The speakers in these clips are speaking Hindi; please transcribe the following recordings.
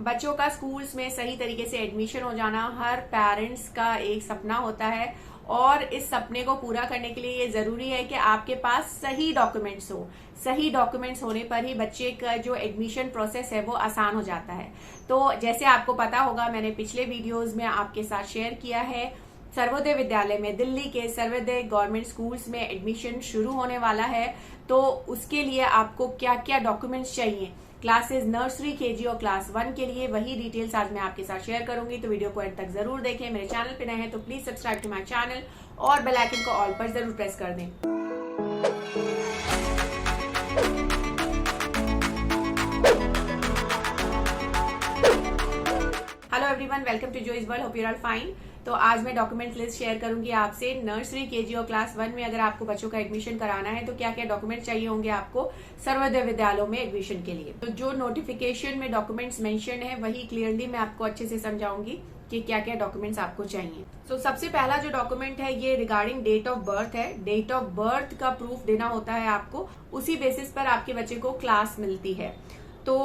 बच्चों का स्कूल्स में सही तरीके से एडमिशन हो जाना हर पेरेंट्स का एक सपना होता है और इस सपने को पूरा करने के लिए ये जरूरी है कि आपके पास सही डॉक्यूमेंट्स हो। सही डॉक्यूमेंट्स होने पर ही बच्चे का जो एडमिशन प्रोसेस है वो आसान हो जाता है। तो जैसे आपको पता होगा, मैंने पिछले वीडियोस में आपके साथ शेयर किया है, सर्वोदय विद्यालय में, दिल्ली के सर्वोदय गवर्नमेंट स्कूल्स में एडमिशन शुरू होने वाला है। तो उसके लिए आपको क्या क्या डॉक्यूमेंट्स चाहिए क्लासेस नर्सरी, केजी और क्लास 1 के लिए, वही डिटेल्स आज मैं आपके साथ शेयर करूंगी। तो वीडियो को एंड तक जरूर देखें। मेरे चैनल पे नए हैं तो please subscribe to my channel और बेल आइकन को ऑल पर जरूर प्रेस कर दें। Hello everyone, welcome to Joyce world, hope you are all fine. तो आज मैं डॉक्यूमेंट लिस्ट शेयर करूंगी आपसे। नर्सरी, केजी और क्लास 1 में अगर आपको बच्चों का एडमिशन कराना है तो क्या क्या डॉक्यूमेंट चाहिए होंगे आपको सर्वोदय विद्यालयों में एडमिशन के लिए। तो जो नोटिफिकेशन में डॉक्यूमेंट्स मेंशन है वही क्लियरली मैं आपको अच्छे से समझाऊंगी कि क्या क्या डॉक्यूमेंट्स आपको चाहिए। तो सबसे पहला जो डॉक्यूमेंट है ये रिगार्डिंग डेट ऑफ बर्थ है। डेट ऑफ बर्थ का प्रूफ देना होता है आपको, उसी बेसिस पर आपके बच्चे को क्लास मिलती है। तो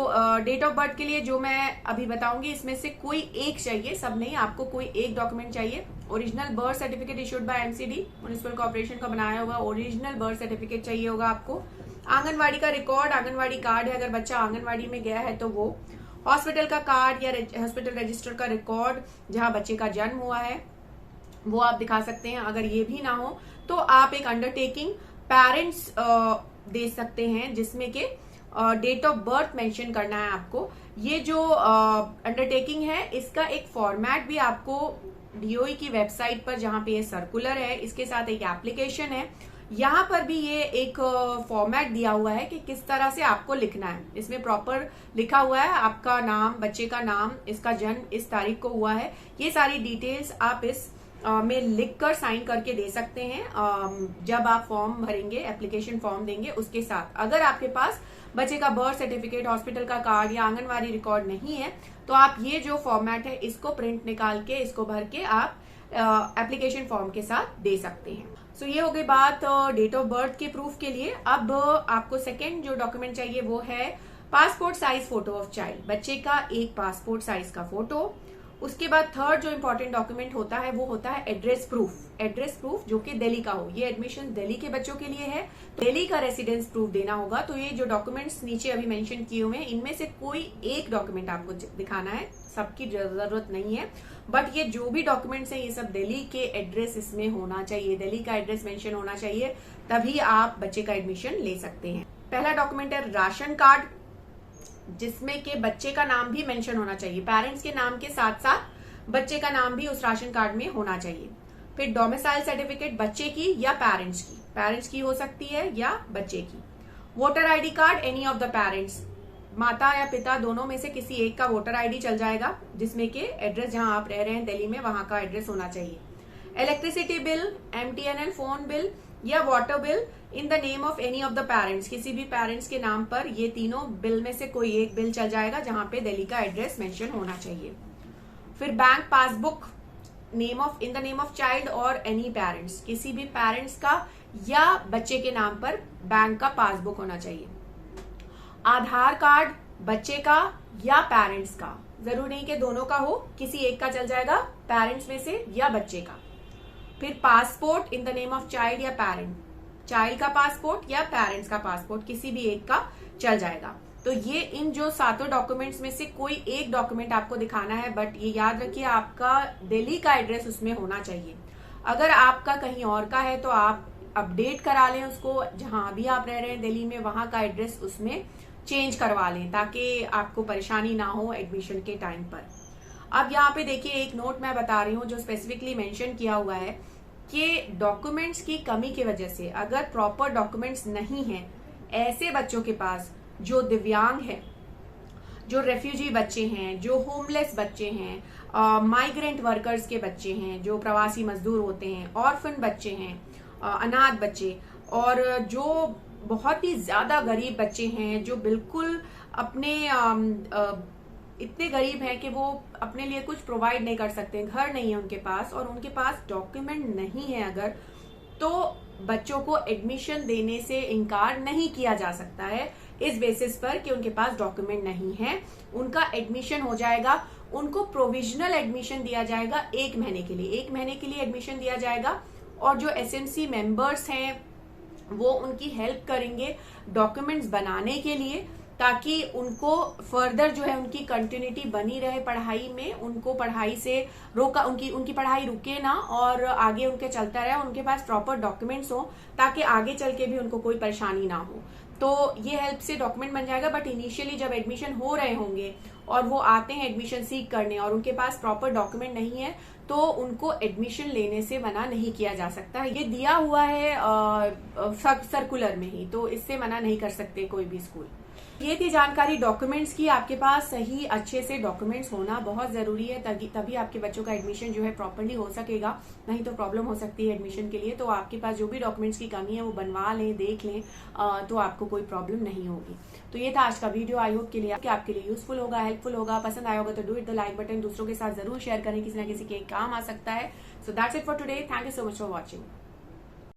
डेट ऑफ बर्थ के लिए जो मैं अभी बताऊंगी इसमें से कोई एक चाहिए, सब नहीं, आपको कोई एक डॉक्यूमेंट चाहिए। Original birth certificate issued by MCD, municipal corporation का बनाया होगा ओरिजिनल बर्थ सर्टिफिकेट चाहिए होगा आपको। आंगनवाड़ी का रिकॉर्ड, आंगनवाड़ी कार्ड है, अगर बच्चा आंगनवाड़ी में गया है तो वो। हॉस्पिटल का कार्ड या हॉस्पिटल रजिस्टर का रिकॉर्ड जहां बच्चे का जन्म हुआ है वो आप दिखा सकते हैं। अगर ये भी ना हो तो आप एक अंडरटेकिंग पेरेंट्स दे सकते हैं जिसमें के डेट ऑफ बर्थ मेंशन करना है आपको। ये जो अंडरटेकिंग है इसका एक फॉर्मेट भी आपको डीओई की वेबसाइट पर, जहां पे ये सर्कुलर है, इसके साथ एक एप्लीकेशन है, यहाँ पर भी ये एक फॉर्मेट दिया हुआ है कि किस तरह से आपको लिखना है। इसमें प्रॉपर लिखा हुआ है आपका नाम, बच्चे का नाम, इसका जन्म इस तारीख को हुआ है, ये सारी डिटेल्स आप इस में लिखकर साइन करके दे सकते हैं जब आप फॉर्म भरेंगे, एप्लीकेशन फॉर्म देंगे उसके साथ। अगर आपके पास बच्चे का बर्थ सर्टिफिकेट, हॉस्पिटल का कार्ड या आंगनवाड़ी रिकॉर्ड नहीं है तो आप ये जो फॉर्मेट है इसको प्रिंट निकाल के, इसको भर के आप एप्लीकेशन फॉर्म के साथ दे सकते हैं। सो ये हो गई बात डेट ऑफ बर्थ के प्रूफ के लिए। अब आपको सेकेंड जो डॉक्यूमेंट चाहिए वो है passport size photo of child, बच्चे का एक पासपोर्ट साइज का फोटो। उसके बाद थर्ड जो इम्पोर्टेंट डॉक्यूमेंट होता है वो होता है एड्रेस प्रूफ। एड्रेस प्रूफ जो कि दिल्ली का हो, ये एडमिशन दिल्ली के बच्चों के लिए है, दिल्ली का रेसिडेंस प्रूफ देना होगा। तो ये जो डॉक्यूमेंट्स नीचे अभी मेंशन किए हुए हैं इनमें से कोई एक डॉक्यूमेंट आपको दिखाना है, सबकी जरूरत नहीं है, बट ये जो भी डॉक्यूमेंट्स हैं ये सब दिल्ली के एड्रेस इसमें होना चाहिए, दिल्ली का एड्रेस मेंशन होना चाहिए, तभी आप बच्चे का एडमिशन ले सकते हैं। पहला डॉक्यूमेंट है राशन कार्ड, जिसमें के बच्चे का नाम भी मेंशन होना चाहिए, पेरेंट्स के नाम के साथ साथ बच्चे का नाम भी उस राशन कार्ड में होना चाहिए। फिर डोमिसाइल सर्टिफिकेट बच्चे की या पेरेंट्स की हो सकती है या बच्चे की। Voter ID card any of the parents, माता या पिता दोनों में से किसी एक का वोटर आईडी चल जाएगा, जिसमें के एड्रेस जहां आप रह रहे हैं दिल्ली में वहां का एड्रेस होना चाहिए। Electricity bill, MTNL phone bill या water bill in the name of any of the parents, किसी भी पेरेंट्स के नाम पर ये तीनों बिल में से कोई एक बिल चल जाएगा जहां पे दिल्ली का एड्रेस मेंशन होना चाहिए। फिर bank passbook in the name of child और एनी पेरेंट्स, किसी भी पेरेंट्स का या बच्चे के नाम पर बैंक का पासबुक होना चाहिए। आधार कार्ड बच्चे का या पेरेंट्स का, जरूर नहीं कि दोनों का हो, किसी एक का चल जाएगा, पेरेंट्स में से या बच्चे का। फिर passport in the name of child या पेरेंट, चाइल्ड का पासपोर्ट या पेरेंट्स का पासपोर्ट, किसी भी एक का चल जाएगा। तो ये इन जो सातों डॉक्यूमेंट्स में से कोई एक डॉक्यूमेंट आपको दिखाना है, बट ये याद रखिए आपका दिल्ली का एड्रेस उसमें होना चाहिए। अगर आपका कहीं और का है तो आप अपडेट करा लें उसको, जहां भी आप रह रहे हैं दिल्ली में वहां का एड्रेस उसमें चेंज करवा लें ताकि आपको परेशानी ना हो एडमिशन के टाइम पर। अब यहाँ पे देखिए एक नोट मैं बता रही हूँ जो स्पेसिफिकली मेंशन किया हुआ है कि डॉक्यूमेंट्स की कमी की वजह से, अगर प्रॉपर डॉक्यूमेंट्स नहीं है ऐसे बच्चों के पास जो दिव्यांग है, जो रेफ्यूजी बच्चे हैं, जो होमलेस बच्चे हैं, माइग्रेंट वर्कर्स के बच्चे हैं, जो प्रवासी मजदूर होते हैं, ऑर्फन बच्चे हैं, अनाथ बच्चे, और जो बहुत ही ज्यादा गरीब बच्चे हैं जो बिल्कुल अपने इतने गरीब हैं कि वो अपने लिए कुछ प्रोवाइड नहीं कर सकते, घर नहीं है उनके पास और उनके पास डॉक्यूमेंट नहीं है अगर, तो बच्चों को एडमिशन देने से इनकार नहीं किया जा सकता है इस बेसिस पर कि उनके पास डॉक्यूमेंट नहीं है, उनका एडमिशन हो जाएगा। उनको प्रोविजनल एडमिशन दिया जाएगा 1 महीने के लिए, 1 महीने के लिए एडमिशन दिया जाएगा। और जो एसएमसी मेंबर्स हैं वो उनकी हेल्प करेंगे डॉक्यूमेंट्स बनाने के लिए, ताकि उनको फर्दर जो है उनकी कंटिन्यूटी बनी रहे पढ़ाई में, उनको पढ़ाई से रोका, उनकी पढ़ाई रुके ना और आगे उनके चलता रहे, उनके पास प्रॉपर डॉक्यूमेंट्स हो ताकि आगे चल के भी उनको कोई परेशानी ना हो। तो ये हेल्प से डॉक्यूमेंट बन जाएगा। बट इनिशियली जब एडमिशन हो रहे होंगे और वो आते हैं एडमिशन सीख करने और उनके पास प्रॉपर डॉक्यूमेंट नहीं है, तो उनको एडमिशन लेने से मना नहीं किया जा सकता। ये दिया हुआ है सर्कुलर में ही, तो इससे मना नहीं कर सकते कोई भी स्कूल। ये थी जानकारी डॉक्यूमेंट्स की। आपके पास सही अच्छे से डॉक्यूमेंट्स होना बहुत जरूरी है, तभी आपके बच्चों का एडमिशन जो है प्रॉपरली हो सकेगा, नहीं तो प्रॉब्लम हो सकती है एडमिशन के लिए। तो आपके पास जो भी डॉक्यूमेंट्स की कमी है वो बनवा लें, देख लें, तो आपको कोई प्रॉब्लम नहीं होगी। तो ये था आज का वीडियो। आई होप के लिए कि आपके लिए यूजफुल होगा, हेल्पफुल होगा। पसंद आया होगा तो do it the like button, दूसरों के साथ जरूर शेयर करें, किसी ना किसी के काम आ सकता है। So that's it for today. Thank you so much for watching.